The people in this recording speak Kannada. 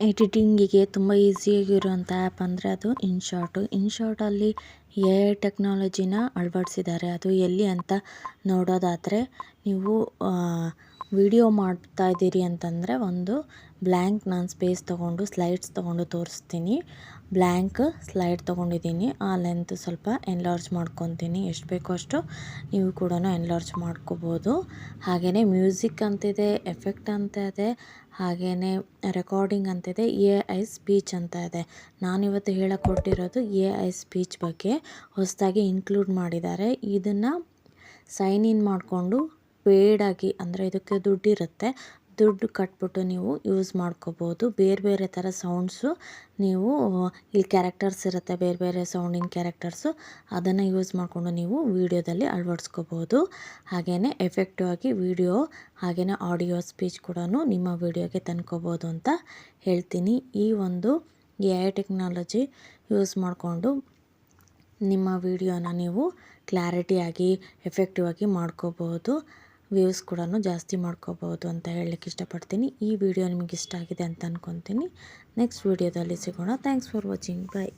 ಎಡಿಟಿಂಗಿಗೆ ತುಂಬ ಈಸಿಯಾಗಿರುವಂಥ ಆ್ಯಪ್ ಅಂದರೆ ಅದು ಇನ್ಶಾರ್ಟು. ಇನ್ಶಾರ್ಟಲ್ಲಿ ಎ ಐ ಟೆಕ್ನಾಲಜಿನ ಅಳವಡಿಸಿದ್ದಾರೆ. ಅದು ಎಲ್ಲಿ ಅಂತ ನೋಡೋದಾದರೆ, ನೀವು ವಿಡಿಯೋ ಮಾಡ್ತಾ ಇದ್ದೀರಿ ಅಂತಂದರೆ ಒಂದು ಬ್ಲ್ಯಾಂಕ್ ನಾನು ಸ್ಪೇಸ್ ತೊಗೊಂಡು ಸ್ಲೈಡ್ಸ್ ತೊಗೊಂಡು ತೋರಿಸ್ತೀನಿ. ಬ್ಲ್ಯಾಂಕ್ ಸ್ಲೈಡ್ ತೊಗೊಂಡಿದ್ದೀನಿ. ಆ ಲೆಂತ್ ಸ್ವಲ್ಪ ಎನ್ಲಾರ್ಜ್ ಮಾಡ್ಕೊತೀನಿ. ಎಷ್ಟು ಬೇಕೋ ಅಷ್ಟು ನೀವು ಕೂಡ ಎನ್ಲಾರ್ಜ್ ಮಾಡ್ಕೋಬೋದು. ಹಾಗೆಯೇ ಮ್ಯೂಸಿಕ್ ಅಂತಿದೆ, ಎಫೆಕ್ಟ್ ಅಂತ ಇದೆ, ಹಾಗೆಯೇ ರೆಕಾರ್ಡಿಂಗ್ ಅಂತಿದೆ, ಎ ಐ ಸ್ಪೀಚ್ ಅಂತ ಇದೆ. ನಾನಿವತ್ತು ಹೇಳಿಕೊಟ್ಟಿರೋದು ಎ ಐ ಸ್ಪೀಚ್ ಬಗ್ಗೆ ಹೊಸದಾಗಿ ಇನ್ಕ್ಲೂಡ್ ಮಾಡಿದ್ದಾರೆ. ಇದನ್ನು ಸೈನ್ ಇನ್ ಮಾಡಿಕೊಂಡು ಪೇಡಾಗಿ, ಅಂದರೆ ಇದಕ್ಕೆ ದುಡ್ಡಿರುತ್ತೆ, ದುಡ್ಡು ಕಟ್ಬಿಟ್ಟು ನೀವು ಯೂಸ್ ಮಾಡ್ಕೋಬೋದು. ಬೇರೆ ಬೇರೆ ಥರ ಸೌಂಡ್ಸು ನೀವು ಇಲ್ಲಿ ಕ್ಯಾರೆಕ್ಟರ್ಸ್ ಇರುತ್ತೆ, ಬೇರೆ ಬೇರೆ ಸೌಂಡಿನ ಕ್ಯಾರೆಕ್ಟರ್ಸು, ಅದನ್ನು ಯೂಸ್ ಮಾಡಿಕೊಂಡು ನೀವು ವೀಡಿಯೋದಲ್ಲಿ ಅಳವಡಿಸ್ಕೋಬೋದು. ಹಾಗೆಯೇ ಎಫೆಕ್ಟಿವ್ ಆಗಿ ವಿಡಿಯೋ ಹಾಗೆಯೇ ಆಡಿಯೋ ಸ್ಪೀಚ್ ಕೂಡ ನಿಮ್ಮ ವಿಡಿಯೋಗೆ ತಂದ್ಕೋಬೋದು ಅಂತ ಹೇಳ್ತೀನಿ. ಈ ಒಂದು ಎ ಐ ಟೆಕ್ನಾಲಜಿ ಯೂಸ್ ಮಾಡಿಕೊಂಡು ನಿಮ್ಮ ವಿಡಿಯೋನ ನೀವು ಕ್ಲಾರಿಟಿಯಾಗಿ ಎಫೆಕ್ಟಿವ್ ಆಗಿ ಮಾಡ್ಕೋಬೋದು. ವ್ಯೂಸ್ ಕೂಡ ಜಾಸ್ತಿ ಮಾಡ್ಕೋಬೋದು ಅಂತ ಹೇಳಲಿಕ್ಕೆ ಇಷ್ಟಪಡ್ತೀನಿ. ಈ ವಿಡಿಯೋ ನಿಮಗೆ ಇಷ್ಟ ಆಗಿದೆ ಅಂತ ಅಂದ್ಕೊತೀನಿ. ನೆಕ್ಸ್ಟ್ ವಿಡಿಯೋದಲ್ಲಿ ಸಿಗೋಣ. Thanks for watching. ಬಾಯ್.